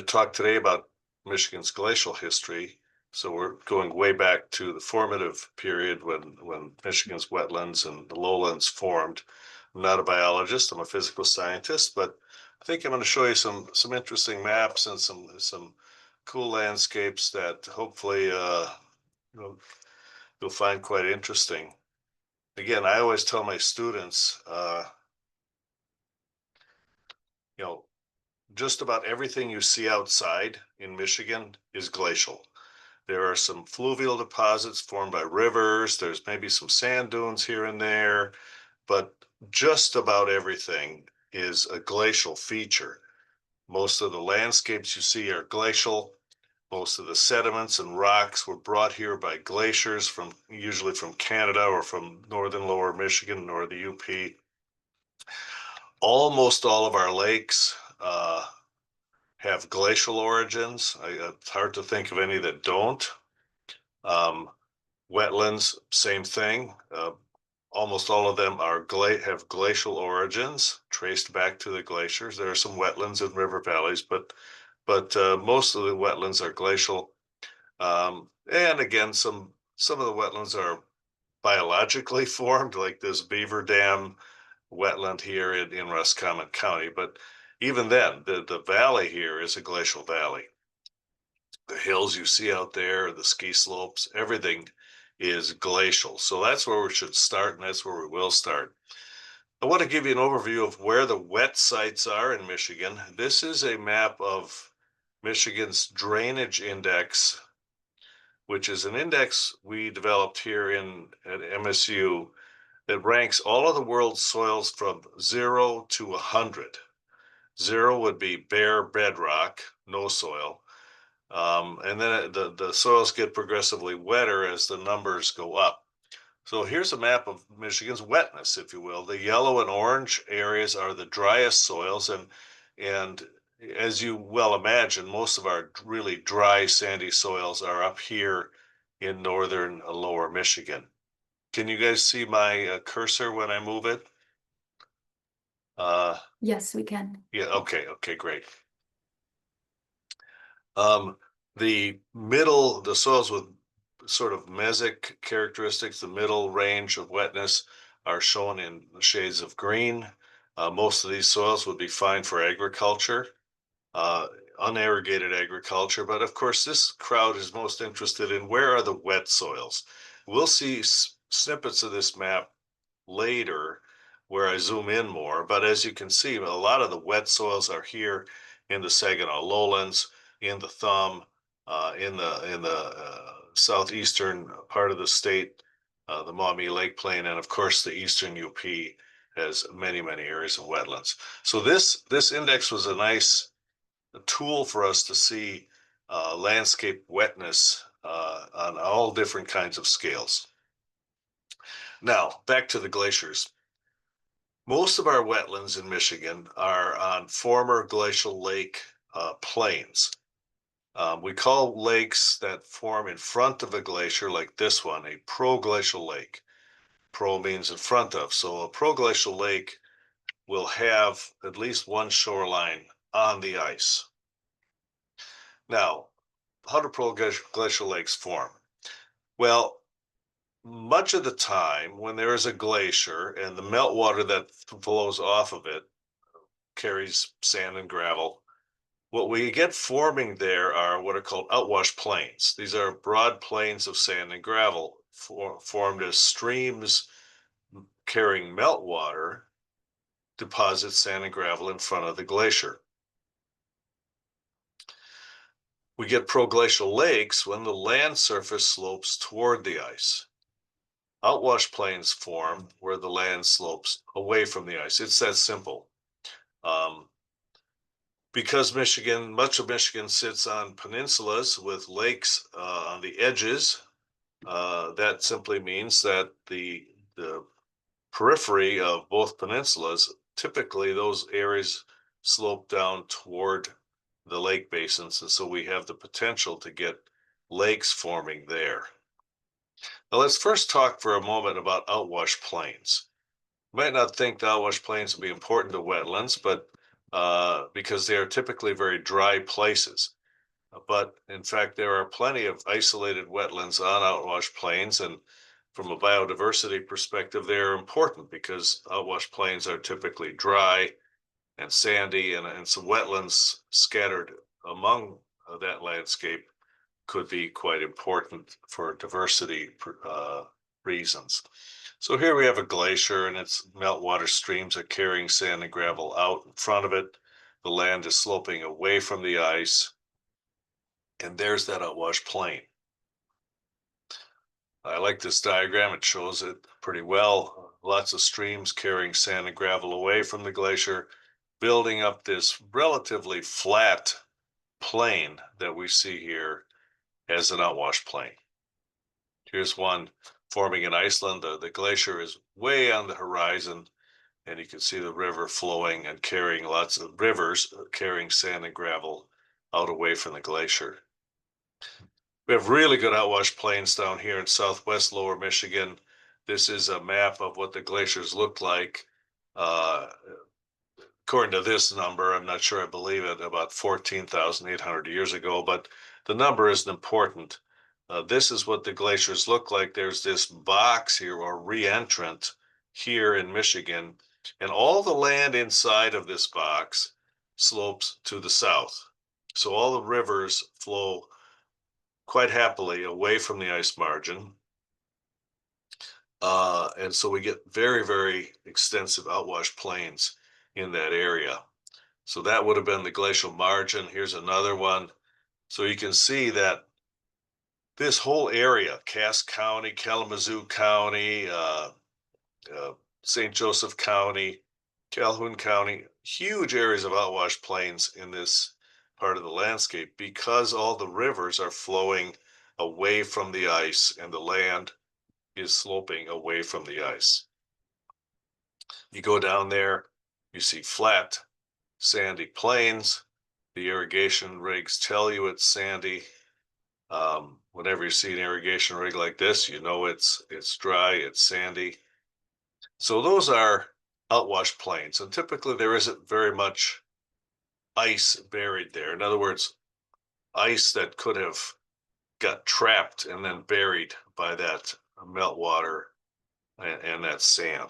talk today about Michigan's glacial history. So we're going way back to the formative period when Michigan's wetlands and the lowlands formed. I'm not a biologist, I'm a physical scientist, but I think I'm going to show you some interesting maps and some cool landscapes that hopefully you'll find quite interesting. Again, I always tell my students, you know, just about everything you see outside in Michigan is glacial. There are some fluvial deposits formed by rivers. There's maybe some sand dunes here and there, but just about everything is a glacial feature. Most of the landscapes you see are glacial. Most of the sediments and rocks were brought here by glaciers from usually from Canada or from northern lower Michigan or the UP. Almost all of our lakes have glacial origins. It's hard to think of any that don't. Wetlands, same thing. Almost all of them have glacial origins, traced back to the glaciers. There are some wetlands and river valleys, but most of the wetlands are glacial. And again, some of the wetlands are biologically formed, like this Beaver Dam wetland here in Roscommon County. But even then, the valley here is a glacial valley. The hills you see out there, the ski slopes, everything is glacial. So that's where we should start, and that's where we will start. I want to give you an overview of where the wet sites are in Michigan. This is a map of Michigan's drainage index, which is an index we developed here at MSU that ranks all of the world's soils from 0 to 100. 0 would be bare bedrock, no soil. And then the soils get progressively wetter as the numbers go up. So here's a map of Michigan's wetness, if you will. The yellow and orange areas are the driest soils, and as you well imagine, most of our really dry, sandy soils are up here in northern lower Michigan. Can you guys see my cursor when I move it? Yes, we can. Yeah, okay, great. The soils with sort of mesic characteristics, the middle range of wetness, are shown in shades of green. Most of these soils would be fine for agriculture, unirrigated agriculture, but of course this crowd is most interested in where are the wet soils. We'll see snippets of this map later where I zoom in more, but as you can see, a lot of the wet soils are here in the Saginaw lowlands, in the Thumb, in the southeastern part of the state, the Maumee Lake Plain, and of course the eastern UP has many areas of wetlands. So this index was a nice tool for us to see landscape wetness on all different kinds of scales. Now, back to the glaciers. Most of our wetlands in Michigan are on former glacial lake plains. We call lakes that form in front of a glacier, like this one, a proglacial lake. Pro means in front of. So a proglacial lake will have at least one shoreline on the ice. Now, how do proglacial lakes form? Well, much of the time when there is a glacier and the meltwater that flows off of it carries sand and gravel, what we get forming there are what are called outwash plains. These are broad plains of sand and gravel formed as streams carrying meltwater deposit sand and gravel in front of the glacier. We get proglacial lakes when the land surface slopes toward the ice. Outwash plains form where the land slopes away from the ice. It's that simple. Because much of Michigan sits on peninsulas with lakes on the edges, that simply means that the periphery of both peninsulas, typically those areas slope down toward the lake basins, and so we have the potential to get lakes forming there. Now let's first talk for a moment about outwash plains. You might not think the outwash plains would be important to wetlands, but because they are typically very dry places. But in fact, there are plenty of isolated wetlands on outwash plains, and from a biodiversity perspective, they are important because outwash plains are typically dry and sandy, and some wetlands scattered among that landscape could be quite important for diversity reasons. So here we have a glacier, and its meltwater streams are carrying sand and gravel out in front of it. The land is sloping away from the ice, and there's that outwash plain. I like this diagram. It shows it pretty well. Lots of streams carrying sand and gravel away from the glacier, building up this relatively flat plain that we see here as an outwash plain. Here's one forming in Iceland. The glacier is way on the horizon, and you can see the river flowing and carrying lots of rivers, carrying sand and gravel out away from the glacier. We have really good outwash plains down here in southwest lower Michigan. This is a map of what the glaciers look like. According to this number, I'm not sure I believe it, about 14,800 years ago, but the number isn't important. This is what the glaciers look like. There's this box here, or reentrant here in Michigan, and all the land inside of this box slopes to the south. So all the rivers flow quite happily away from the ice margin. And so we get very, very extensive outwash plains in that area. So that would have been the glacial margin. Here's another one. So you can see that this whole area, Cass County, Kalamazoo County, St. Joseph County, Calhoun County, huge areas of outwash plains in this part of the landscape because all the rivers are flowing away from the ice and the land is sloping away from the ice. You go down there, you see flat, sandy plains. The irrigation rigs tell you it's sandy. Whenever you see an irrigation rig like this, you know it's dry, it's sandy. So those are outwash plains, and typically there isn't very much ice buried there. In other words, ice that could have got trapped and then buried by that meltwater and that sand.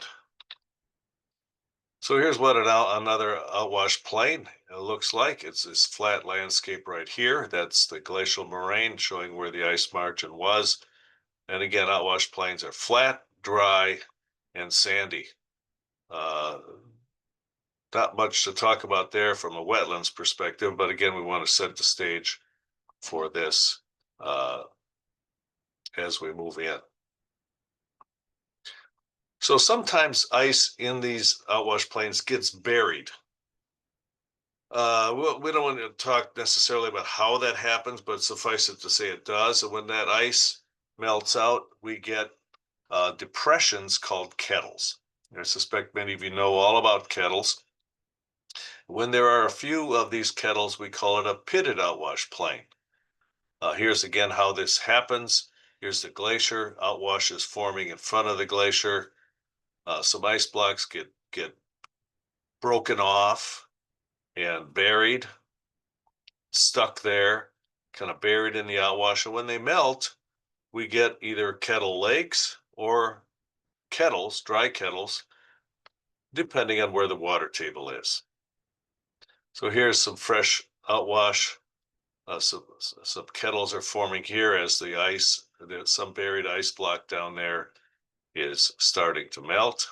So here's what another outwash plain looks like. It's this flat landscape right here. That's the glacial moraine showing where the ice margin was. And again, outwash plains are flat, dry, and sandy. Not much to talk about there from a wetlands perspective, but again, we want to set the stage for this as we move in. So sometimes ice in these outwash plains gets buried. We don't want to talk necessarily about how that happens, but suffice it to say it does. And when that ice melts out, we get depressions called kettles. I suspect many of you know all about kettles. When there are a few of these kettles, we call it a pitted outwash plain. Here's again how this happens. Here's the glacier. Outwash is forming in front of the glacier. Some ice blocks get broken off and buried, stuck there, kind of buried in the outwash. And when they melt, we get either kettle lakes or kettles, dry kettles, depending on where the water table is. So here's some fresh outwash. Some kettles are forming here as the ice, there's some buried ice block down there is starting to melt.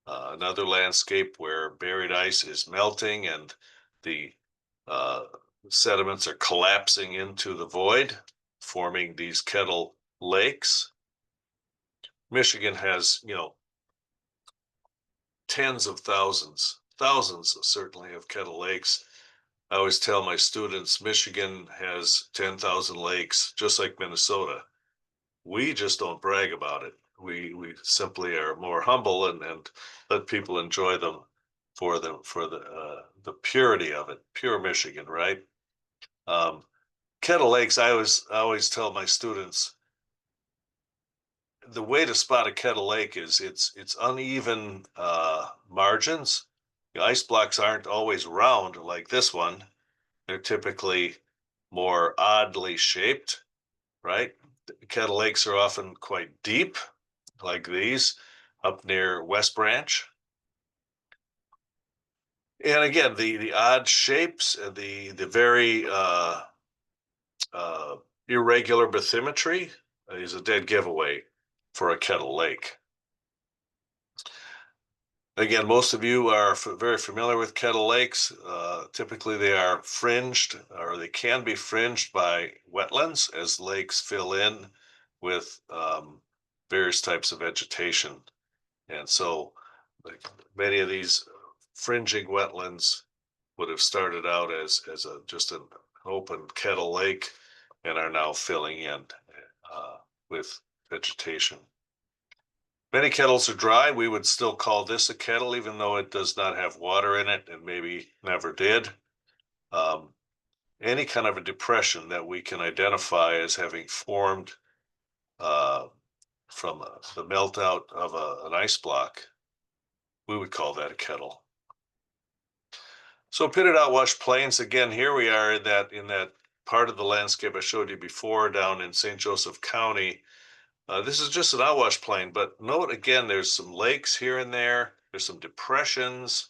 Another landscape where buried ice is melting and the sediments are collapsing into the void, forming these kettle lakes. Michigan has, tens of thousands certainly of kettle lakes. I always tell my students Michigan has 10,000 lakes, just like Minnesota. We just don't brag about it. We simply are more humble and let people enjoy them for the purity of it, pure Michigan, right? Kettle lakes, I always tell my students the way to spot a kettle lake is it's uneven margins. The ice blocks aren't always round like this one. They're typically more oddly shaped, right? Kettle lakes are often quite deep, like these up near West Branch. And again, the odd shapes, the very uh, irregular bathymetry is a dead giveaway for a kettle lake. Again, most of you are very familiar with kettle lakes. Typically, they are fringed, or they can be fringed by wetlands as lakes fill in with various types of vegetation. And so like, many of these fringing wetlands would have started out as just an open kettle lake and are now filling in with vegetation. Many kettles are dry. We would still call this a kettle, even though it does not have water in it and maybe never did. Um, any kind of a depression that we can identify as having formed from the melt out of an ice block, we would call that a kettle. So pitted outwash plains, again, here we are in that part of the landscape I showed you before down in St. Joseph County. This is just an outwash plain, but note again, there's some lakes here and there. There's some depressions.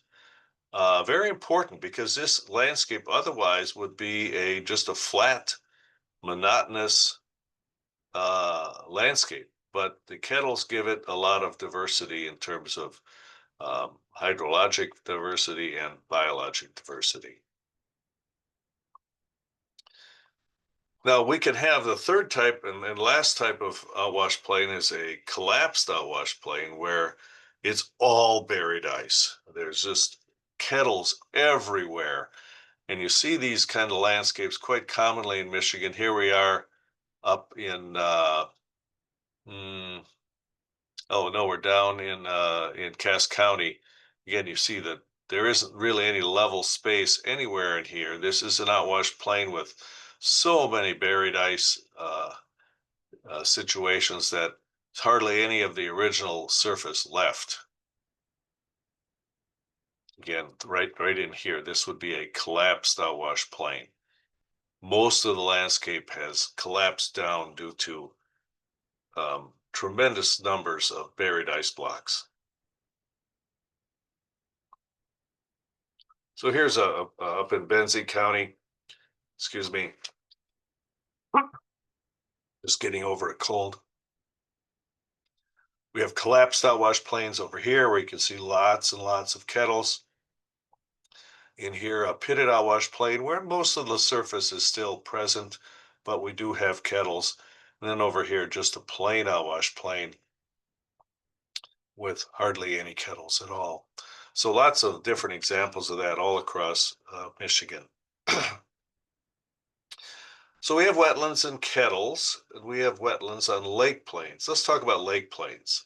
Very important because this landscape otherwise would be just a flat, monotonous landscape. But the kettles give it a lot of diversity in terms of hydrologic diversity and biologic diversity. Now we can have the third type and last type of outwash plain is a collapsed outwash plain where it's all buried ice. There's just kettles everywhere. And you see these kind of landscapes quite commonly in Michigan. Here we are up in, oh no, we're down in Cass County. Again, you see that there isn't really any level space anywhere in here. This is an outwash plain with so many buried ice situations that hardly any of the original surface left. Again, right in here, this would be a collapsed outwash plain. Most of the landscape has collapsed down due to tremendous numbers of buried ice blocks. So here's up in Benzie County, excuse me, just getting over a cold. We have collapsed outwash plains over here where you can see lots and lots of kettles. In here, a pitted outwash plain where most of the surface is still present, but we do have kettles. And then over here, just a plain outwash plain with hardly any kettles at all. So lots of different examples of that all across Michigan. So we have wetlands and kettles, and we have wetlands on lake plains. Let's talk about lake plains.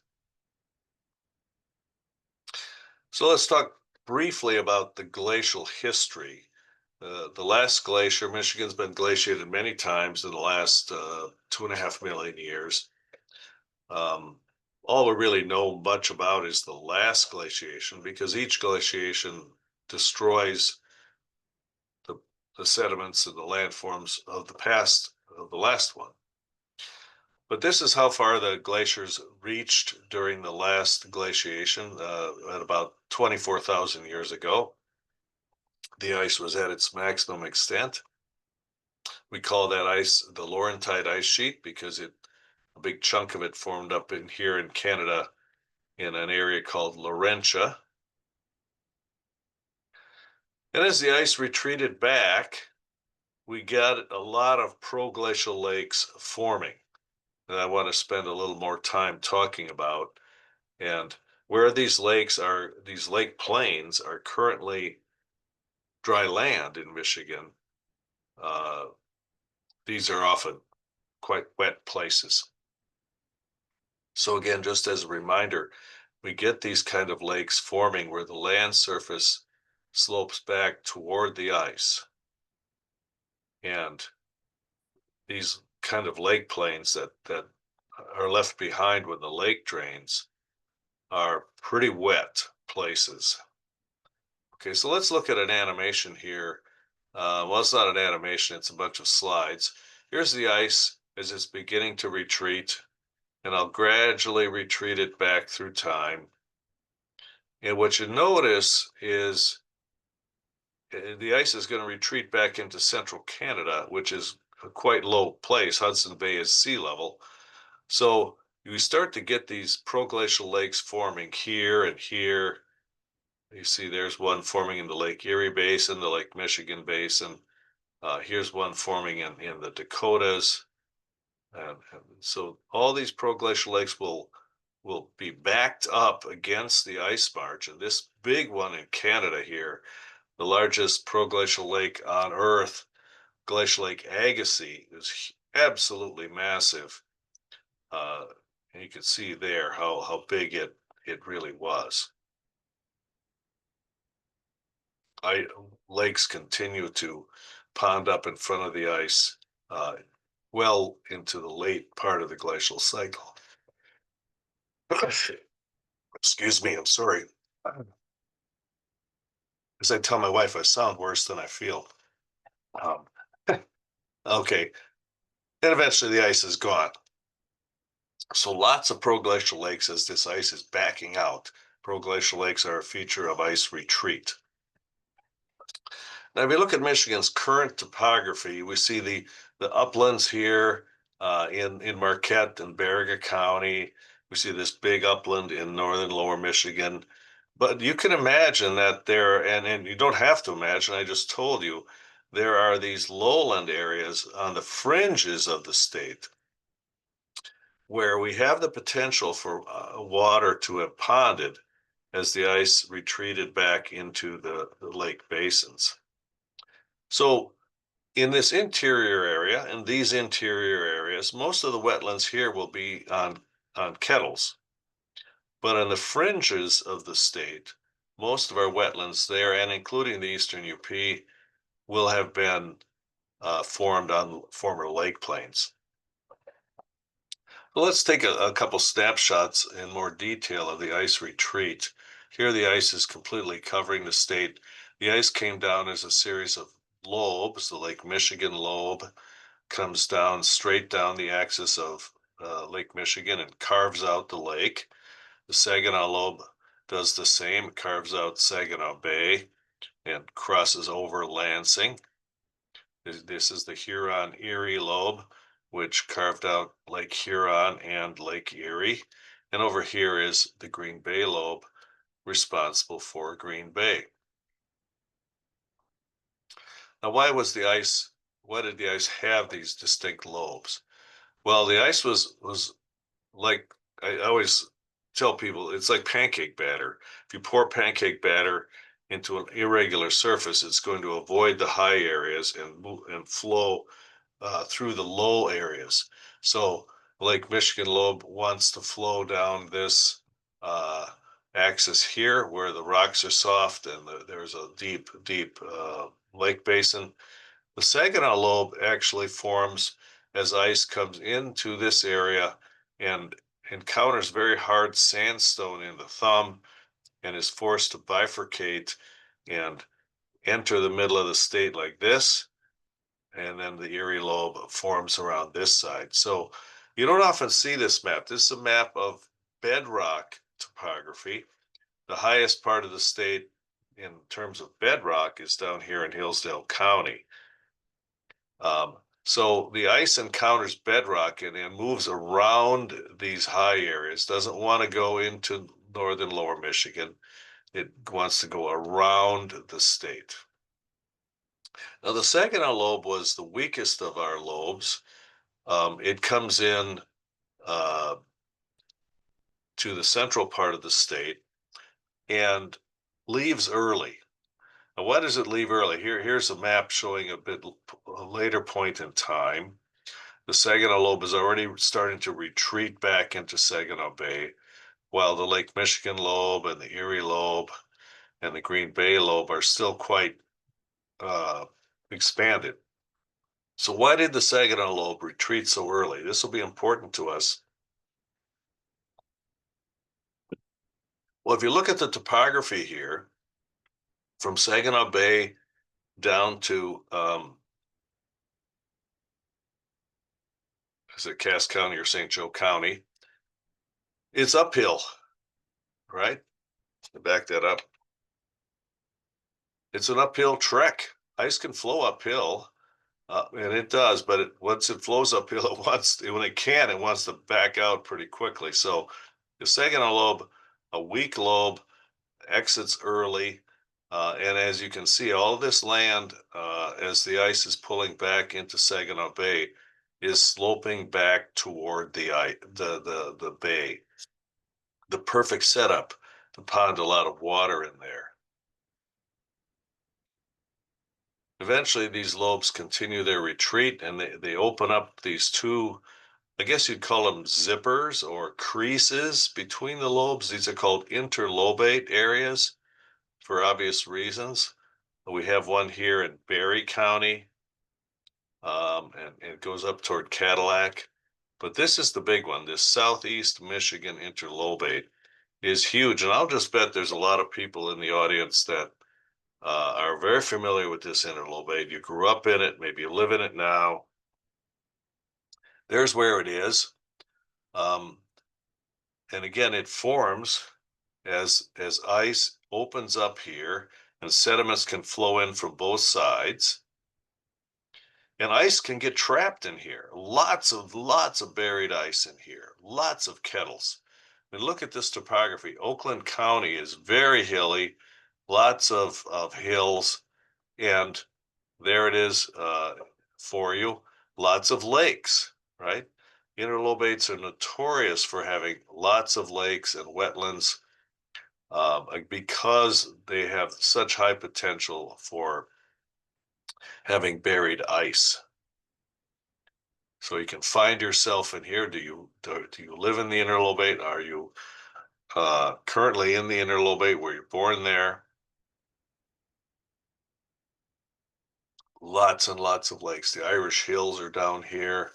So let's talk briefly about the glacial history. The last glacier, Michigan's been glaciated many times in the last 2.5 million years. All we really know much about is the last glaciation because each glaciation destroys the sediments and the landforms of the past, of the last one. But this is how far the glaciers reached during the last glaciation at about 24,000 years ago. The ice was at its maximum extent. We call that ice the Laurentide ice sheet because a big chunk of it formed up in here in Canada in an area called Laurentia. And as the ice retreated back, we got a lot of proglacial lakes forming that I want to spend a little more time talking about. And where these lakes are, these lake plains are currently dry land in Michigan. These are often quite wet places. So again, just as a reminder, we get these kind of lakes forming where the land surface slopes back toward the ice. And these kind of lake plains that are left behind when the lake drains are pretty wet places. Okay, so let's look at an animation here. Well, it's not an animation, it's a bunch of slides. Here's the ice as it's beginning to retreat, and I'll gradually retreat it back through time. And what you notice is the ice is going to retreat back into central Canada, which is a quite low place. Hudson Bay is sea level. So you start to get these proglacial lakes forming here and here. You see there's one forming in the Lake Erie Basin, the Lake Michigan Basin. Here's one forming in the Dakotas. And so all these proglacial lakes will be backed up against the ice margin. This big one in Canada here, the largest proglacial lake on Earth, Glacial Lake Agassiz, is absolutely massive. And you can see there how big it really was. Lakes continue to pond up in front of the ice well into the late part of the glacial cycle. Excuse me, I'm sorry. As I tell my wife, I sound worse than I feel. Um, okay, and eventually the ice is gone. So lots of proglacial lakes as this ice is backing out. Proglacial lakes are a feature of ice retreat. Now, if you look at Michigan's current topography, we see the uplands here in Marquette and Baraga County. We see this big upland in northern lower Michigan. But you can imagine that there, and you don't have to imagine, I just told you, there are these lowland areas on the fringes of the state where we have the potential for water to have ponded as the ice retreated back into the lake basins. So in this interior area, in these interior areas, most of the wetlands here will be on kettles. But on the fringes of the state, most of our wetlands there, and including the eastern UP, will have been formed on former lake plains. So let's take a couple snapshots in more detail of the ice retreat. Here the ice is completely covering the state. The ice came down as a series of lobes. The Lake Michigan lobe comes down straight down the axis of Lake Michigan and carves out the lake. The Saginaw lobe does the same, it carves out Saginaw Bay and crosses over Lansing. This is the Huron-Erie lobe, which carved out Lake Huron and Lake Erie. And over here is the Green Bay lobe, responsible for Green Bay. Now, why did the ice have these distinct lobes? Well, the ice was like, I always tell people, it's like pancake batter. If you pour pancake batter into an irregular surface, it's going to avoid the high areas and flow through the low areas. So Lake Michigan lobe wants to flow down this axis here where the rocks are soft and there's a deep lake basin. The Saginaw lobe actually forms as ice comes into this area and encounters very hard sandstone in the thumb and is forced to bifurcate and enter the middle of the state like this. And then the Erie lobe forms around this side. So you don't often see this map. This is a map of bedrock topography. The highest part of the state in terms of bedrock is down here in Hillsdale County. So the ice encounters bedrock and moves around these high areas, doesn't want to go into northern lower Michigan. It wants to go around the state. Now, the Saginaw lobe was the weakest of our lobes. It comes in to the central part of the state and leaves early. Now, why does it leave early? Here's a map showing a later point in time. The Saginaw lobe is already starting to retreat back into Saginaw Bay, while the Lake Michigan lobe and the Erie lobe and the Green Bay lobe are still quite expanded. So why did the Saginaw lobe retreat so early? This will be important to us. Well, if you look at the topography here, from Saginaw Bay down to, is it Cass County or St. Joe County? It's uphill, right? Back that up. It's an uphill trek. Ice can flow uphill, and it does, but once it flows uphill, when it can, it wants to back out pretty quickly. So the Saginaw lobe, a weak lobe, exits early. And as you can see, all this land, as the ice is pulling back into Saginaw Bay, is sloping back toward the bay. The perfect setup to pond a lot of water in there. Eventually, these lobes continue their retreat, and they open up these two, I guess you'd call them zippers or creases between the lobes. These are called interlobate areas for obvious reasons. We have one here in Berry County, and it goes up toward Cadillac. But this is the big one. This Southeast Michigan interlobate is huge. And I'll just bet there's a lot of people in the audience that are very familiar with this interlobate. You grew up in it, maybe you live in it now. There's where it is. And again, it forms as ice opens up here and sediments can flow in from both sides. And ice can get trapped in here. Lots of buried ice in here. Lots of kettles. And look at this topography. Oakland County is very hilly, lots of hills, and there it is for you. Lots of lakes, right? Interlobates are notorious for having lots of lakes and wetlands because they have such high potential for having buried ice. So you can find yourself in here. Do you live in the interlobate? Are you currently in the interlobate? Were you born there? Lots and lots of lakes. The Irish Hills are down here,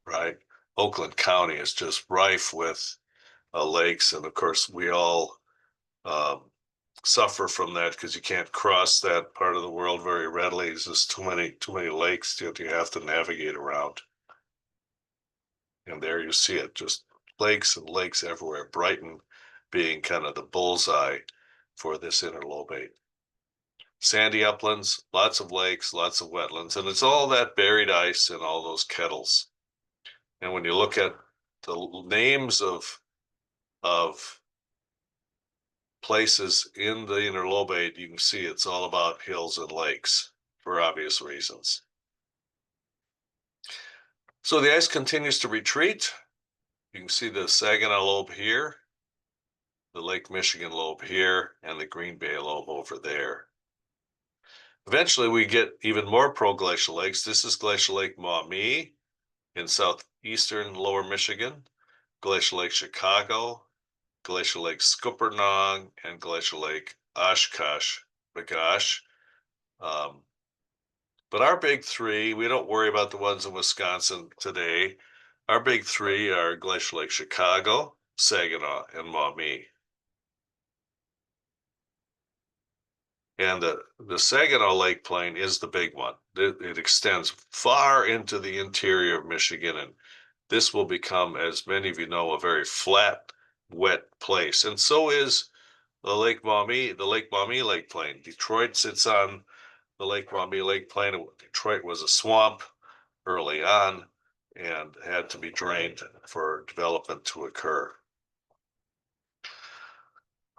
right? Oakland County is just rife with lakes, and of course we all um, suffer from that because you can't cross that part of the world very readily. There's just too many lakes that you have to navigate around. And there you see it, just lakes and lakes everywhere. Brighton being kind of the bullseye for this interlobate. Sandy uplands, lots of lakes, lots of wetlands, and it's all that buried ice in all those kettles. And when you look at the names of places in the interlobate, you can see it's all about hills and lakes for obvious reasons. So the ice continues to retreat. You can see the Saginaw lobe here, the Lake Michigan lobe here, and the Green Bay lobe over there. Eventually, we get even more proglacial lakes. This is Glacial Lake Maumee in southeastern Lower Michigan, Glacial Lake Chicago, Glacial Lake Scuppernong, and Glacial Lake Oshkosh Bagosh. But our big three, we don't worry about the ones in Wisconsin today. Our big three are Glacial Lake Chicago, Saginaw, and Maumee. And the Saginaw Lake Plain is the big one. It extends far into the interior of Michigan, and this will become, as many of you know, a very flat, wet place. And so is the Lake Maumee Lake Plain. Detroit sits on the Lake Maumee Lake Plain. Detroit was a swamp early on and had to be drained for development to occur.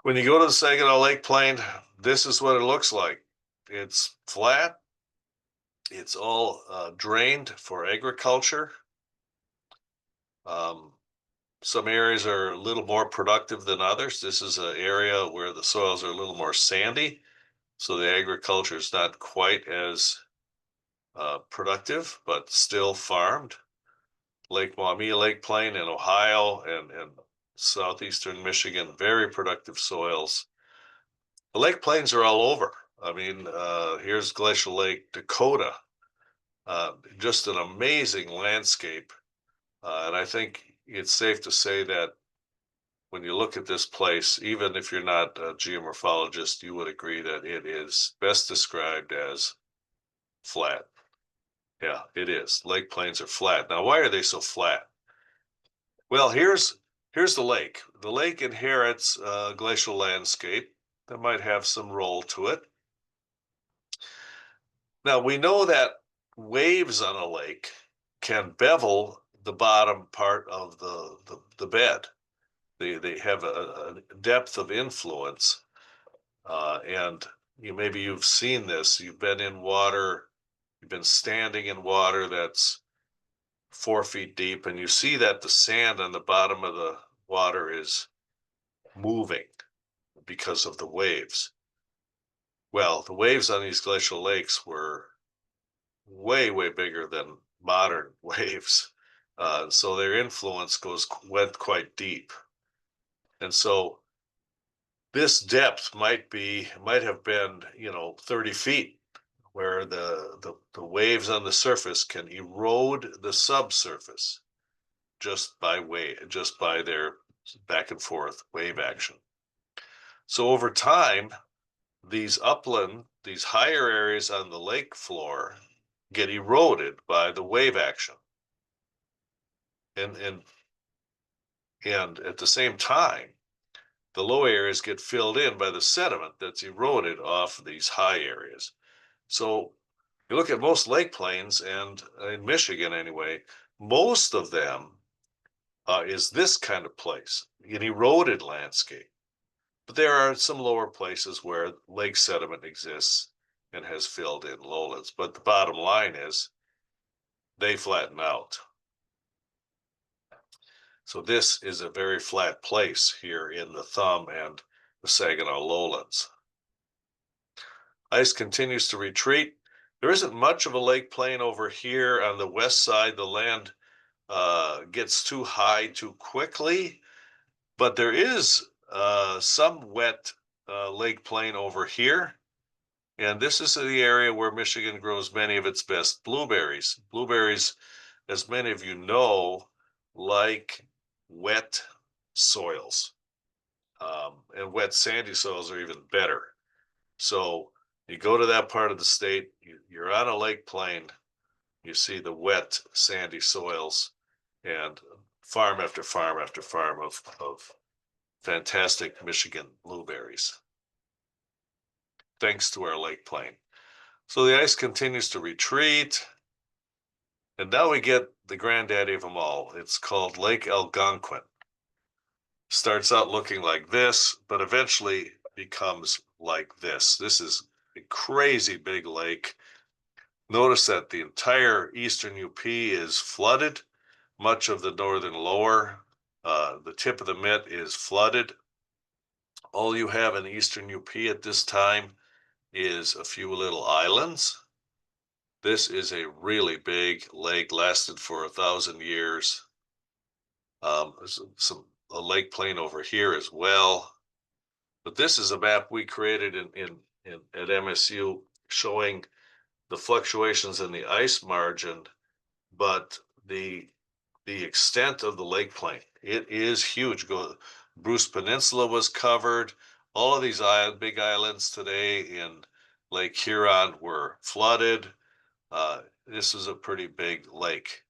When you go to the Saginaw Lake Plain, this is what it looks like. It's flat. It's all drained for agriculture. Some areas are a little more productive than others. This is an area where the soils are a little more sandy, so the agriculture is not quite as productive, but still farmed. Lake Maumee Lake Plain in Ohio and southeastern Michigan, very productive soils. The lake plains are all over. I mean, here's Glacial Lake Dakota, just an amazing landscape. And I think it's safe to say that when you look at this place, even if you're not a geomorphologist, you would agree that it is best described as flat. Yeah, it is. Lake plains are flat. Now, why are they so flat? Well, here's the lake. The lake inherits a glacial landscape that might have some role to it. Now, we know that waves on a lake can bevel the bottom part of the bed. They have a depth of influence, and maybe you've seen this. You've been in water, you've been standing in water that's 4 feet deep, and you see that the sand on the bottom of the water is moving because of the waves. Well, the waves on these glacial lakes were way, way bigger than modern waves. So their influence went quite deep. And so this depth might have been, 30 feet, where the waves on the surface can erode the subsurface just by their back and forth wave action. So over time, these higher areas on the lake floor get eroded by the wave action. And at the same time, the low areas get filled in by the sediment that's eroded off these high areas. So you look at most lake plains, and in Michigan anyway, most of them is this kind of place, an eroded landscape. But there are some lower places where lake sediment exists and has filled in lowlands. But the bottom line is they flatten out. So this is a very flat place here in the Thumb and the Saginaw lowlands. Ice continues to retreat. There isn't much of a lake plain over here on the west side. The land gets too high too quickly, but there is some wet lake plain over here. And this is the area where Michigan grows many of its best blueberries. Blueberries, as many of you know, like wet soils. And wet sandy soils are even better. So you go to that part of the state, you're on a lake plain, you see the wet sandy soils, and farm after farm after farm of fantastic Michigan blueberries, thanks to our lake plain. So the ice continues to retreat, and now we get the granddaddy of them all. It's called Lake Algonquin. Starts out looking like this, but eventually becomes like this. This is a crazy big lake. Notice that the entire eastern UP is flooded. Much of the northern lower, the tip of the Mitt is flooded. All you have in the eastern UP at this time is a few little islands. This is a really big lake, lasted for 1,000 years. There's a lake plain over here as well. But this is a map we created at MSU showing the fluctuations in the ice margin, but the extent of the lake plain. It is huge. Bruce Peninsula was covered. All of these big islands today in Lake Huron were flooded. This is a pretty big lake.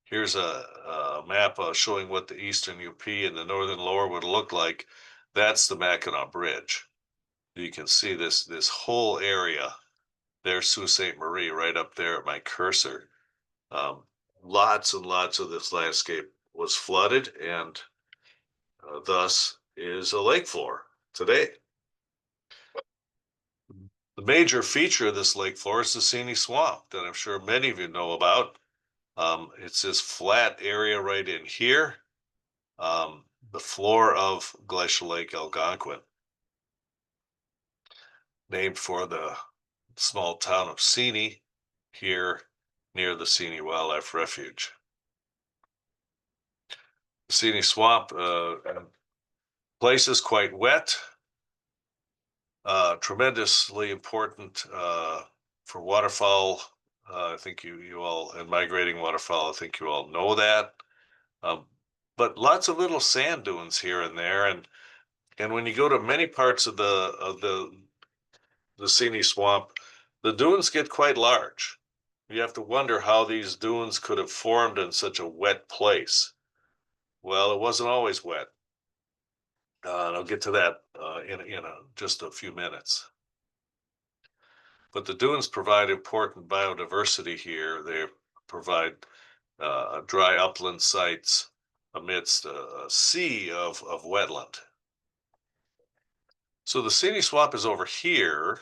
Here's a map showing what the eastern UP and the northern lower would look like. That's the Mackinac Bridge. You can see this whole area. There's Sault Ste. Marie right up there at my cursor. Lots and lots of this landscape was flooded, and thus is a lake floor today. The major feature of this lake floor is the Schaetzl Swamp that I'm sure many of you know about. It's this flat area right in here, the floor of Glacial Lake Algonquin, named for the small town of Schaetzl here near the Schaetzl Wildlife Refuge. The Schaetzl Swamp place is quite wet, tremendously important for waterfowl. I think you all, and migrating waterfowl, I think you all know that. but lots of little sand dunes here and there. And when you go to many parts of the Sini Swamp, the dunes get quite large. You have to wonder how these dunes could have formed in such a wet place. Well, it wasn't always wet. And I'll get to that in just a few minutes. But the dunes provide important biodiversity here. They provide dry upland sites amidst a sea of wetland. So the Sini Swamp is over here.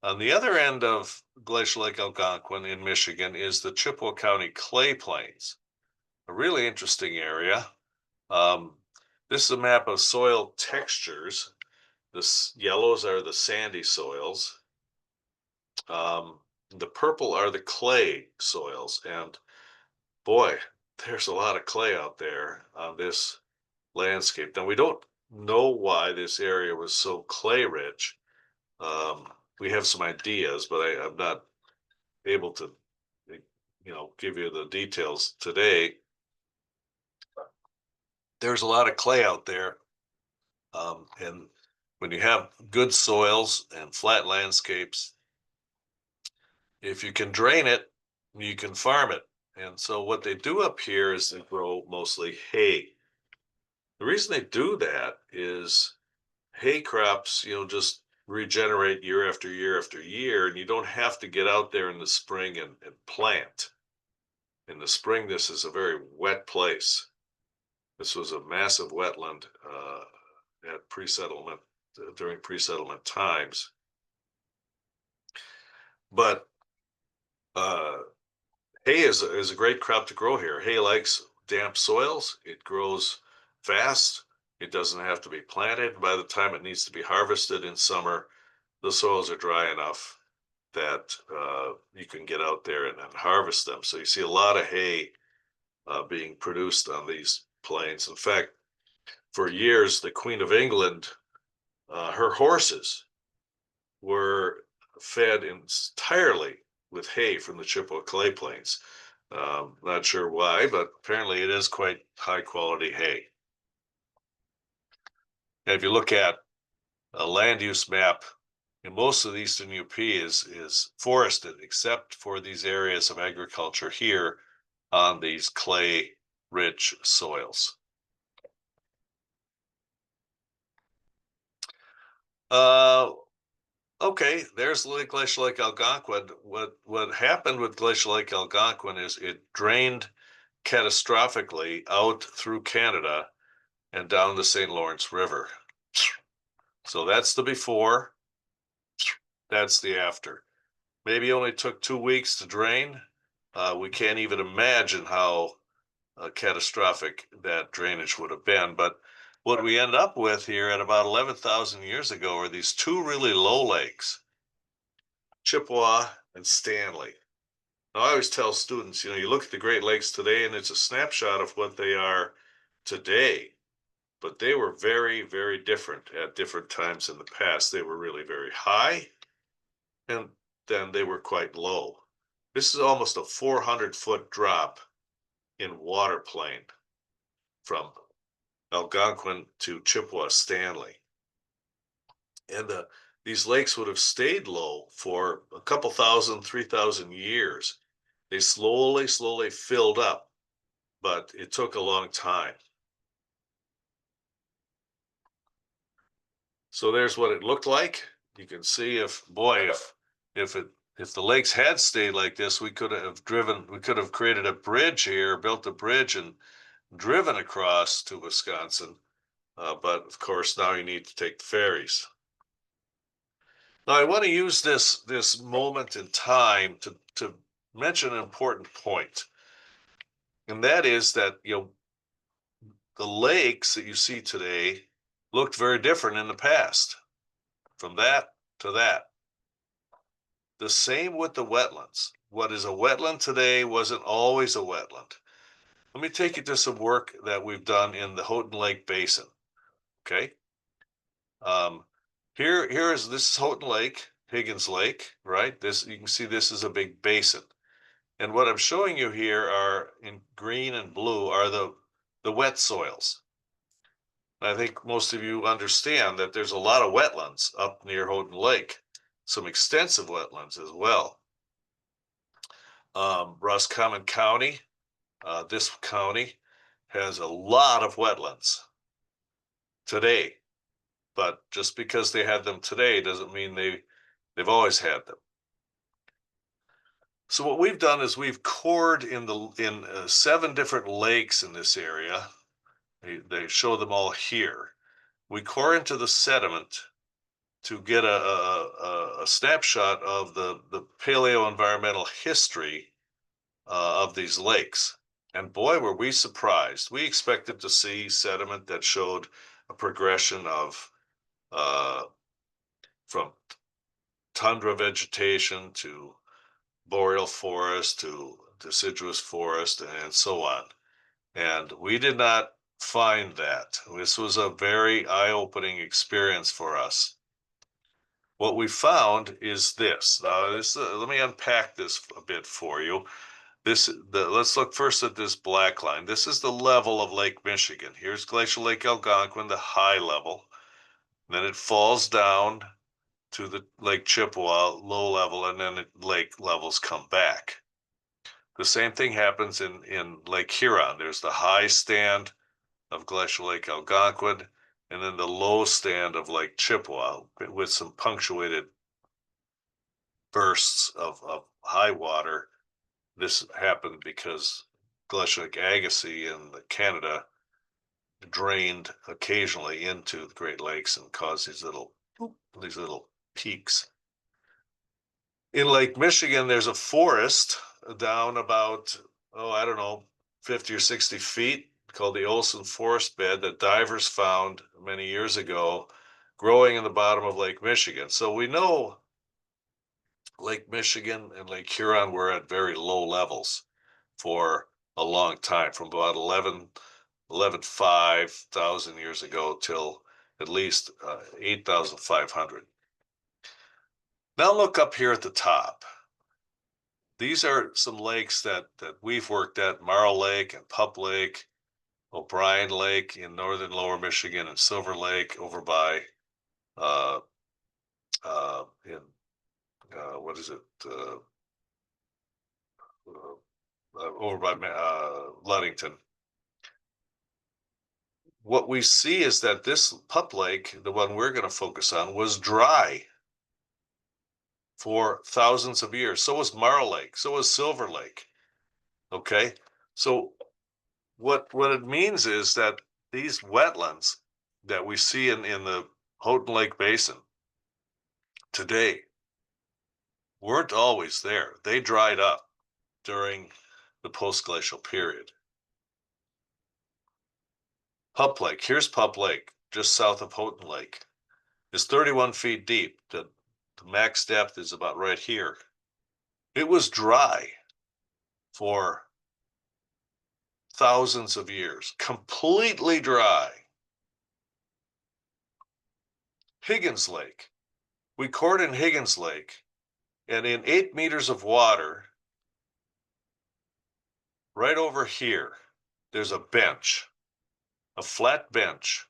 On the other end of Glacial Lake Algonquin in Michigan is the Chippewa County Clay Plains, a really interesting area. This is a map of soil textures. The yellows are the sandy soils. The purple are the clay soils. And boy, there's a lot of clay out there on this landscape. Now, we don't know why this area was so clay rich. We have some ideas, but I'm not able to, give you the details today. There's a lot of clay out there. And when you have good soils and flat landscapes, if you can drain it, you can farm it. And so what they do up here is they grow mostly hay. The reason they do that is hay crops, just regenerate year after year after year, and you don't have to get out there in the spring and plant. In the spring, this is a very wet place. This was a massive wetland at pre-settlement, during pre-settlement times. But hay is a great crop to grow here. Hay likes damp soils. It grows fast. It doesn't have to be planted. By the time it needs to be harvested in summer, the soils are dry enough that you can get out there and harvest them. So you see a lot of hay being produced on these plains. In fact, for years, the Queen of England, her horses were fed entirely with hay from the Chippewa Clay Plains. Not sure why, but apparently it is quite high quality hay. And if you look at a land use map, in most of the eastern UP is forested, except for these areas of agriculture here on these clay rich soils. Okay, there's Glacial Lake Algonquin. What happened with Glacial Lake Algonquin is it drained catastrophically out through Canada and down the St. Lawrence River. So that's the before, that's the after. Maybe only took 2 weeks to drain. We can't even imagine how catastrophic that drainage would have been. But what we end up with here at about 11,000 years ago are these two really low lakes, Chippewa and Stanley. Now, I always tell students, you look at the Great Lakes today and it's a snapshot of what they are today, but they were very, very different at different times in the past. They were really very high, and then they were quite low. This is almost a 400-foot drop in water plane from Algonquin to Chippewa Stanley. And these lakes would have stayed low for a couple thousand, 3,000 years. They slowly, slowly filled up, but it took a long time. So there's what it looked like. You can see if the lakes had stayed like this, we could have created a bridge here, built a bridge and driven across to Wisconsin. But of course, now you need to take the ferries. Now, I want to use this moment in time to mention an important point, and that is that the lakes that you see today looked very different in the past, from that to that. The same with the wetlands. What is a wetland today wasn't always a wetland. Let me take you to some work that we've done in the Houghton Lake Basin. Okay. This is Houghton Lake, Higgins Lake, right? You can see this is a big basin. And what I'm showing you here are in green and blue are the the wet soils. I think most of you understand that there's a lot of wetlands up near Houghton Lake, some extensive wetlands as well. Roscommon County, this county has a lot of wetlands today, but just because they had them today doesn't mean they've always had them. So what we've done is we've cored in 7 different lakes in this area. They show them all here. We core into the sediment to get a snapshot of the paleo-environmental history of these lakes. And boy, were we surprised. We expected to see sediment that showed a progression of from tundra vegetation to boreal forest to deciduous forest and so on. And we did not find that. This was a very eye-opening experience for us. What we found is this. Let me unpack this a bit for you. Let's look first at this black line. This is the level of Lake Michigan. Here's Glacial Lake Algonquin, the high level. Then it falls down to the Lake Chippewa, low level, and then lake levels come back. The same thing happens in Lake Huron. There's the high stand of Glacial Lake Algonquin, and then the low stand of Lake Chippewa with some punctuated bursts of high water. This happened because Glacial Lake Agassiz in Canada drained occasionally into the Great Lakes and caused these little peaks. In Lake Michigan, there's a forest down about, I don't know, 50 or 60 feet called the Olson Forest Bed that divers found many years ago growing in the bottom of Lake Michigan. So we know Lake Michigan and Lake Huron were at very low levels for a long time, from about 11,500 years ago till at least 8,500. Now look up here at the top. These are some lakes that we've worked at: Marl Lake and Pup Lake, O'Brien Lake in northern lower Michigan, and Silver Lake over by what is it? Over by Ludington. What we see is that this Pup Lake, the one we're going to focus on, was dry for thousands of years. So was Marl Lake. So was Silver Lake. Okay, so what it means is that these wetlands that we see in the Houghton Lake Basin today weren't always there. They dried up during the post-glacial period. Pup Lake, here's Pup Lake, just south of Houghton Lake, is 31 feet deep. The max depth is about right here. It was dry for thousands of years, completely dry. Higgins Lake, we cored in Higgins Lake, and in 8 meters of water, right over here, there's a bench, a flat bench.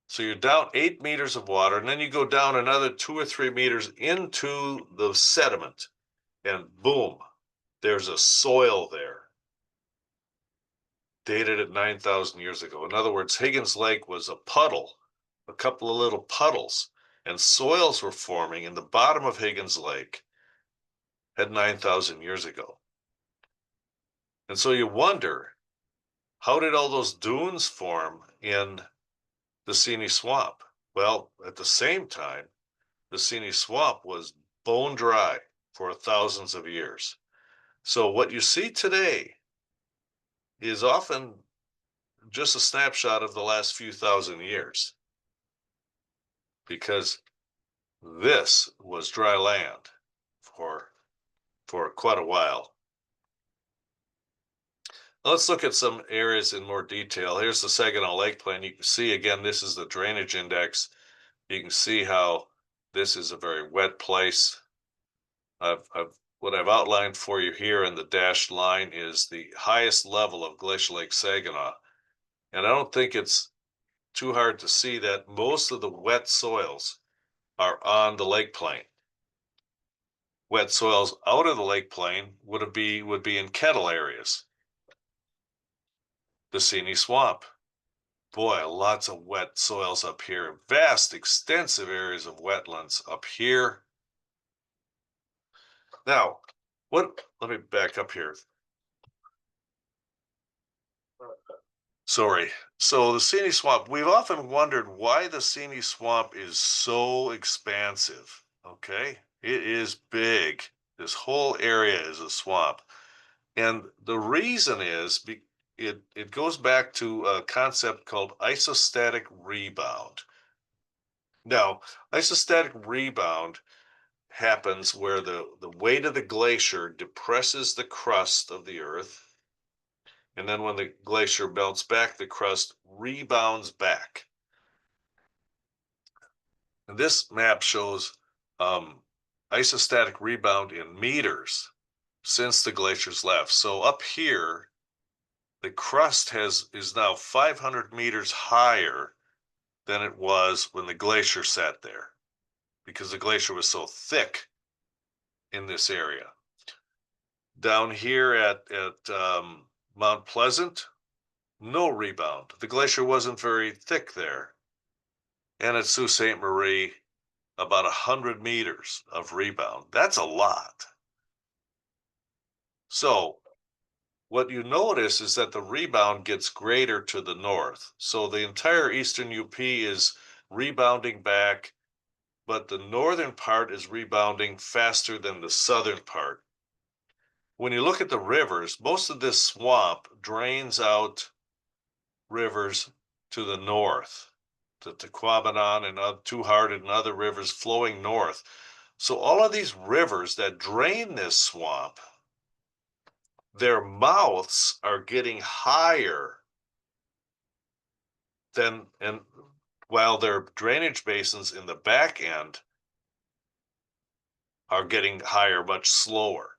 So you're down 8 meters of water, and then you go down another 2 or 3 meters into the sediment, and boom, there's a soil there, dated at 9,000 years ago. In other words, Higgins Lake was a puddle, a couple of little puddles, and soils were forming in the bottom of Higgins Lake at 9,000 years ago. And so you wonder, how did all those dunes form in the Seney Swamp? Well, at the same time, the Seney Swamp was bone dry for thousands of years. So what you see today is often just a snapshot of the last few thousand years, because this was dry land for quite a while. Let's look at some areas in more detail. Here's the Saginaw Lake Plain. You can see, again, this is the drainage index. You can see how this is a very wet place. I've what I've outlined for you here in the dashed line is the highest level of Glacial Lake Saginaw. And I don't think it's too hard to see that most of the wet soils are on the lake plain. Wet soils out of the lake plain would be in Kettle areas. The Seney Swamp. Boy, lots of wet soils up here. Vast, extensive areas of wetlands up here. Now, let me back up here. Sorry. So the Seney Swamp, we've often wondered why the Seney Swamp is so expansive. Okay, it is big. This whole area is a swamp. And the reason is it goes back to a concept called isostatic rebound. Now, isostatic rebound happens where the weight of the glacier depresses the crust of the earth. And then when the glacier melts back, the crust rebounds back. And this map shows isostatic rebound in meters since the glaciers left. So up here, the crust is now 500 meters higher than it was when the glacier sat there, because the glacier was so thick in this area. Down here at Mount Pleasant, no rebound. The glacier wasn't very thick there. And at Sault Ste. Marie, about 100 meters of rebound. That's a lot. So what you notice is that the rebound gets greater to the north. So the entire eastern UP is rebounding back, but the northern part is rebounding faster than the southern part. When you look at the rivers, most of this swamp drains out rivers to the north, the Tequabanon and Two Hearted and other rivers flowing north. So all of these rivers that drain this swamp, their mouths are getting higher than, and while their drainage basins in the back end are getting higher much slower.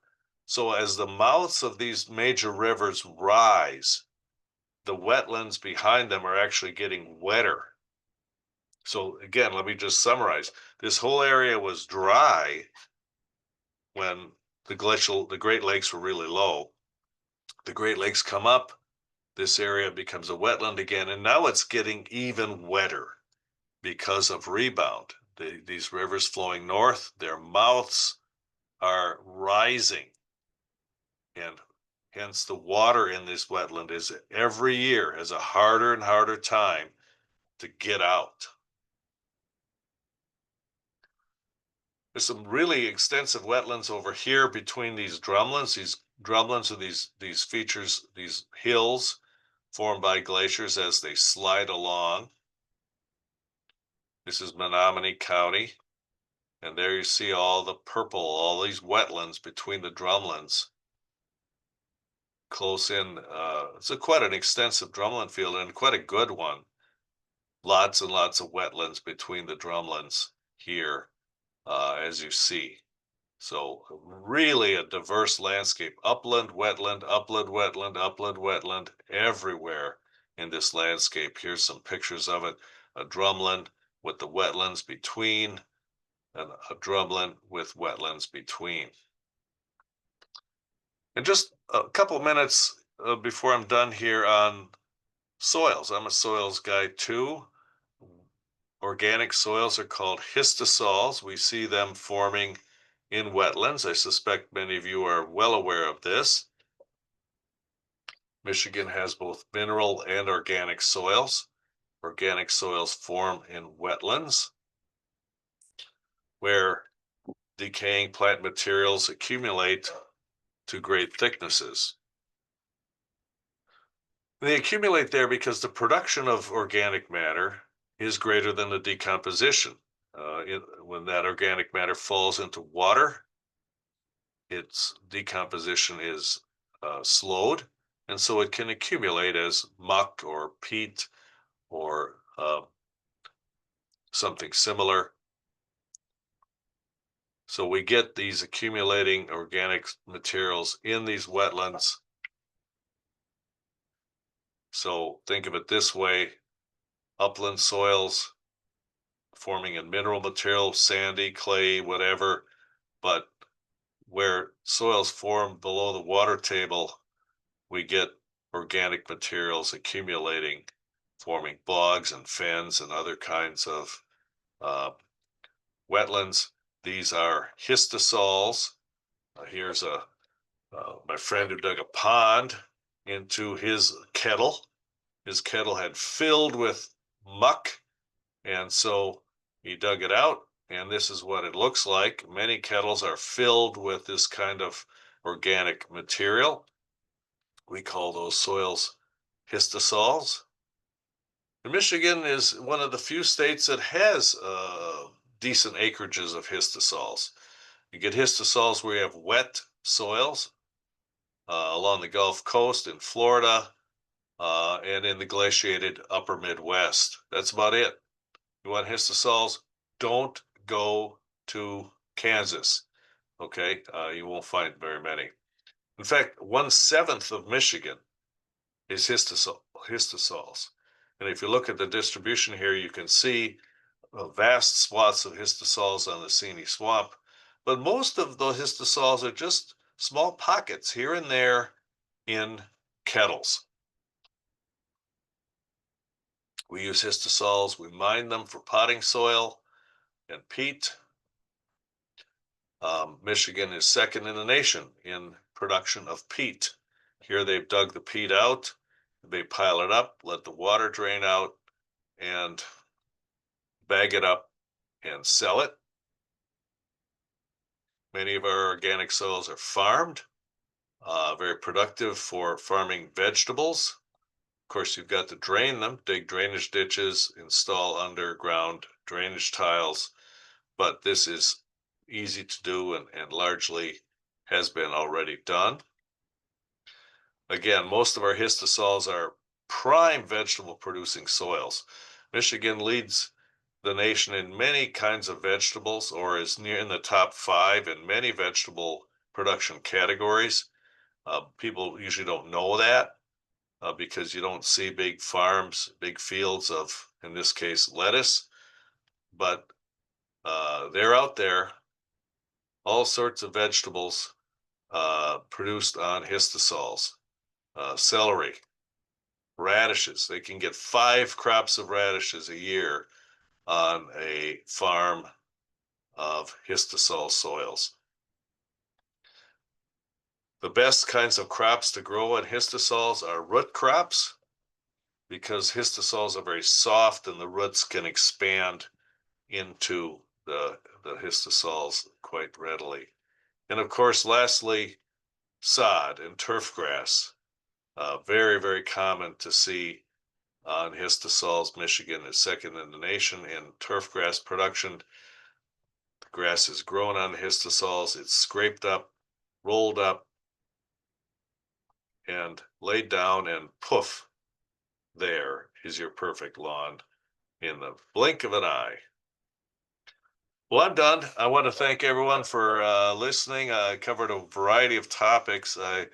So as the mouths of these major rivers rise, the wetlands behind them are actually getting wetter. So again, let me just summarize. This whole area was dry when the Great Lakes were really low. The Great Lakes come up, this area becomes a wetland again, and now it's getting even wetter because of rebound. These rivers flowing north, their mouths are rising, and hence the water in this wetland is every year has a harder and harder time to get out. There's some really extensive wetlands over here between these drumlins. These drumlins are these features, these hills formed by glaciers as they slide along. This is Menominee County. And there you see all the purple, all these wetlands between the drumlins. Close in, it's quite an extensive drumlin field and quite a good one. Lots and lots of wetlands between the drumlins here, as you see. So really a diverse landscape, upland, wetland, upland, wetland, upland, wetland, everywhere in this landscape. Here's some pictures of it, a drumlin with the wetlands between, and a drumlin with wetlands between. And just a couple minutes before I'm done here on soils. I'm a soils guy too. Organic soils are called histosols. We see them forming in wetlands. I suspect many of you are well aware of this. Michigan has both mineral and organic soils. Organic soils form in wetlands where decaying plant materials accumulate to great thicknesses. They accumulate there because the production of organic matter is greater than the decomposition. When that organic matter falls into water, its decomposition is slowed, and so it can accumulate as muck or peat or something similar. So we get these accumulating organic materials in these wetlands. So think of it this way, upland soils forming in mineral material, sandy, clay, whatever, but where soils form below the water table, we get organic materials accumulating, forming bogs and fens and other kinds of uh, wetlands. These are histosols. Here's my friend who dug a pond into his kettle. His kettle had filled with muck, and so he dug it out, and this is what it looks like. Many kettles are filled with this kind of organic material. We call those soils histosols. And Michigan is one of the few states that has decent acreages of histosols. You get histosols where you have wet soils along the Gulf Coast in Florida and in the glaciated upper Midwest. That's about it. You want histosols? Don't go to Kansas. Okay, you won't find very many. In fact, 1/7 of Michigan is histosols. And if you look at the distribution here, you can see vast swaths of histosols on the Seney Swamp. But most of the histosols are just small pockets here and there in kettles. We use histosols, we mine them for potting soil and peat. Michigan is second in the nation in production of peat. Here they've dug the peat out, they pile it up, let the water drain out, and bag it up and sell it. Many of our organic soils are farmed, very productive for farming vegetables. Of course, you've got to drain them, dig drainage ditches, install underground drainage tiles, but this is easy to do and largely has been already done. Again, most of our histosols are prime vegetable producing soils. Michigan leads the nation in many kinds of vegetables or is near in the top 5 in many vegetable production categories. People usually don't know that because you don't see big farms, big fields of, in this case, lettuce, but they're out there, all sorts of vegetables produced on histosols, celery, radishes. They can get 5 crops of radishes a year on a farm of histosol soils. The best kinds of crops to grow in histosols are root crops because histosols are very soft and the roots can expand into the histosols quite readily. And of course, lastly, sod and turf grass. Very, very common to see on histosols. Michigan is second in the nation in turf grass production. The grass is grown on histosols. It's scraped up, rolled up, and laid down, and poof, there is your perfect lawn in the blink of an eye. Well, I'm done. I want to thank everyone for listening. I covered a variety of topics. I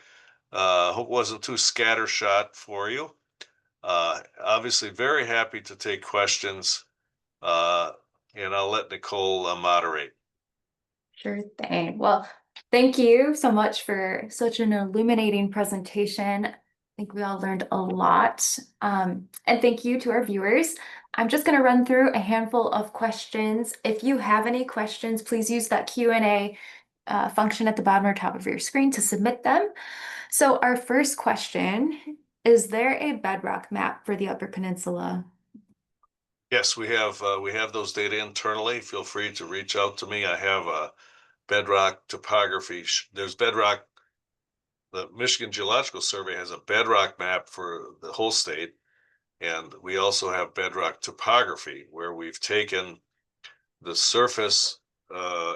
hope it wasn't too scattershot for you. Obviously, very happy to take questions, uh, and I'll let Nicole moderate. Sure thing. Well, thank you so much for such an illuminating presentation. I think we all learned a lot. And thank you to our viewers. I'm just going to run through a handful of questions. If you have any questions, please use that Q&A function at the bottom or top of your screen to submit them. So our first question, is there a bedrock map for the Upper Peninsula? Yes, we have those data internally. Feel free to reach out to me. I have a bedrock topography. There's bedrock. The Michigan Geological Survey has a bedrock map for the whole state, and we also have bedrock topography where we've taken the surface uh,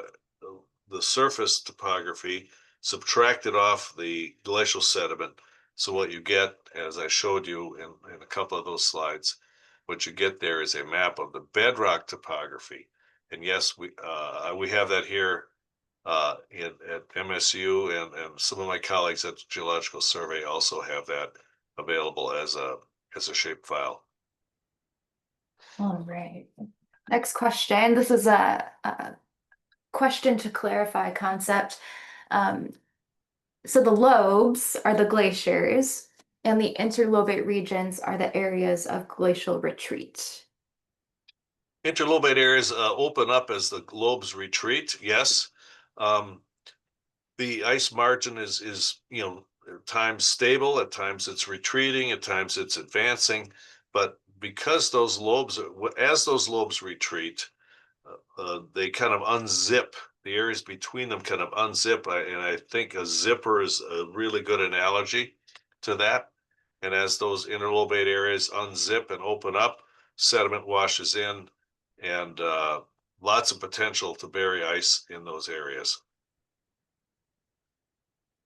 the surface topography, subtracted off the glacial sediment. So what you get, as I showed you in a couple of those slides, what you get there is a map of the bedrock topography. And yes, we have that here at MSU, and some of my colleagues at the Geological Survey also have that available as a shapefile. All right. Next question. This is a question to clarify concept. Um, so the lobes are the glaciers, and the interlobate regions are the areas of glacial retreat. Interlobate areas open up as the lobes retreat. Yes. Um, the ice margin is at times stable, at times it's retreating, at times it's advancing, but because those lobes, as those lobes retreat, they kind of unzip. The areas between them kind of unzip, and I think a zipper is a really good analogy to that. And as those interlobate areas unzip and open up, sediment washes in, and lots of potential to bury ice in those areas.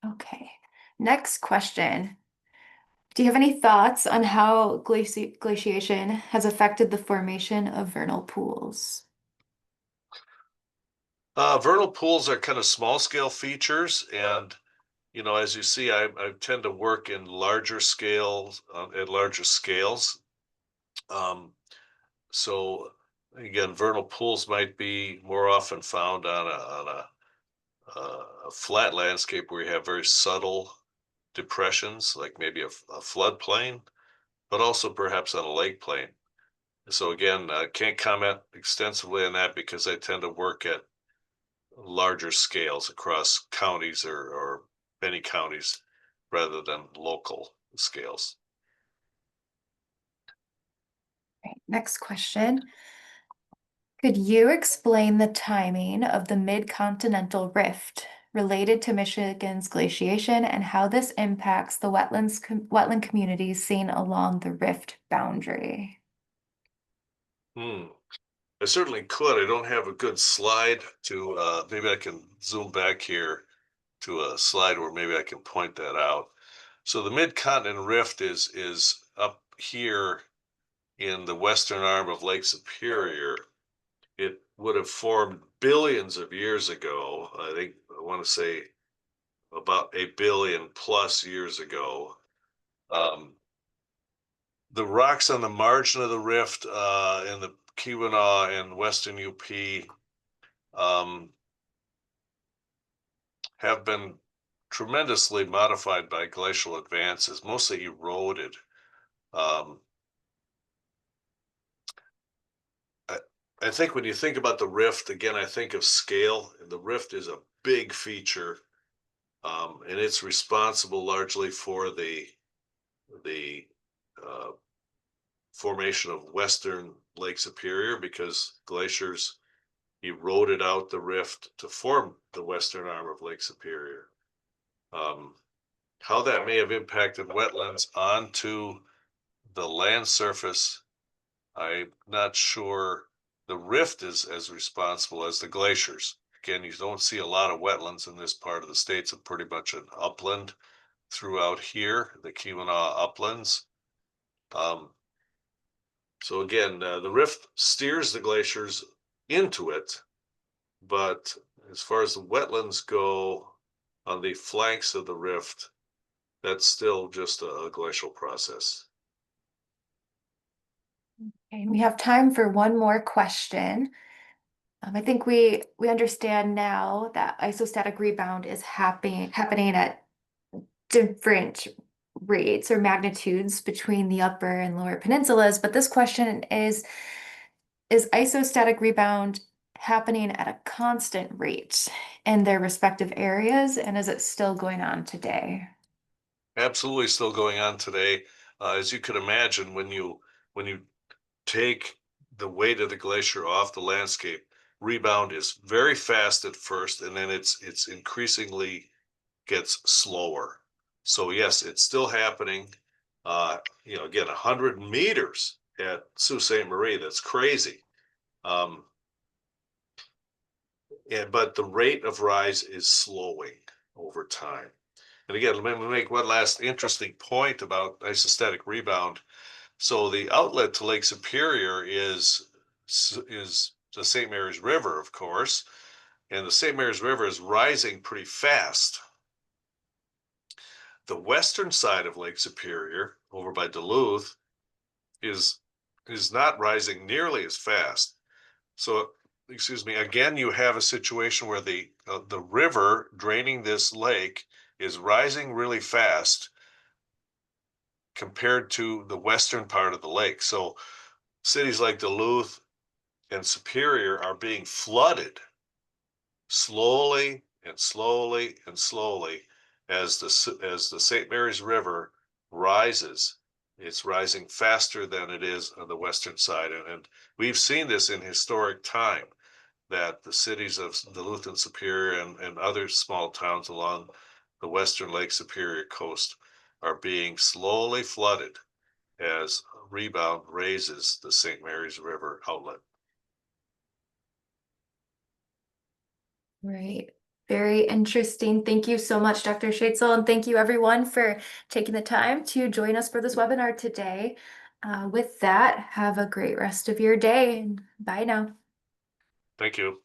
Okay. Next question. Do you have any thoughts on how glaciation has affected the formation of vernal pools? Vernal pools are kind of small scale features, and as you see, I tend to work in larger scales at larger scales. Um, so again, vernal pools might be more often found on a flat landscape where you have very subtle depressions, like maybe a floodplain, but also perhaps on a lake plain. So again, I can't comment extensively on that because I tend to work at larger scales across counties or many counties rather than local scales. Right, next question. Could you explain the timing of the mid-continental rift related to Michigan's glaciation and how this impacts the wetland communities seen along the rift boundary? Hmm. I certainly could. I don't have a good slide to, maybe I can zoom back here to a slide where maybe I can point that out. So the mid-continent rift is up here in the western arm of Lake Superior. It would have formed billions of years ago. I want to say about 1 billion plus years ago. Um, the rocks on the margin of the rift in the Keweenaw and western UP um, have been tremendously modified by glacial advances, mostly eroded. Um, I, I think when you think about the rift, again, I think of scale. The rift is a big feature, and it's responsible largely for the uh, formation of western Lake Superior because glaciers eroded out the rift to form the western arm of Lake Superior. Um, how that may have impacted wetlands onto the land surface, I'm not sure. The rift is as responsible as the glaciers. Again, you don't see a lot of wetlands in this part of the state. It's pretty much an upland throughout here, the Keweenaw uplands. Um, so again, the rift steers the glaciers into it, but as far as the wetlands go on the flanks of the rift, that's still just a glacial process. And we have time for one more question. I think we understand now that isostatic rebound is happening at different rates or magnitudes between the upper and lower peninsulas, but this question is isostatic rebound happening at a constant rate in their respective areas, and is it still going on today? Absolutely still going on today. As you could imagine, when you take the weight of the glacier off the landscape, rebound is very fast at first, and then it's increasingly gets slower. So yes, it's still happening. Again, 100 meters at Sault Ste. Marie, that's crazy. Um, but the rate of rise is slowing over time. And again, let me make one last interesting point about isostatic rebound. So the outlet to Lake Superior is the St. Mary's River, of course, and the St. Mary's River is rising pretty fast. The western side of Lake Superior, over by Duluth, is not rising nearly as fast. So, excuse me, again, you have a situation where the river draining this lake is rising really fast compared to the western part of the lake. So cities like Duluth and Superior are being flooded slowly and slowly and slowly as the St. Mary's River rises. It's rising faster than it is on the western side, and we've seen this in historic time, that the cities of Duluth and Superior and other small towns along the western Lake Superior coast are being slowly flooded as rebound raises the St. Mary's River outlet. Right. Very interesting. Thank you so much, Dr. Schaetzl, and thank you everyone for taking the time to join us for this webinar today. With that, have a great rest of your day and bye now. Thank you.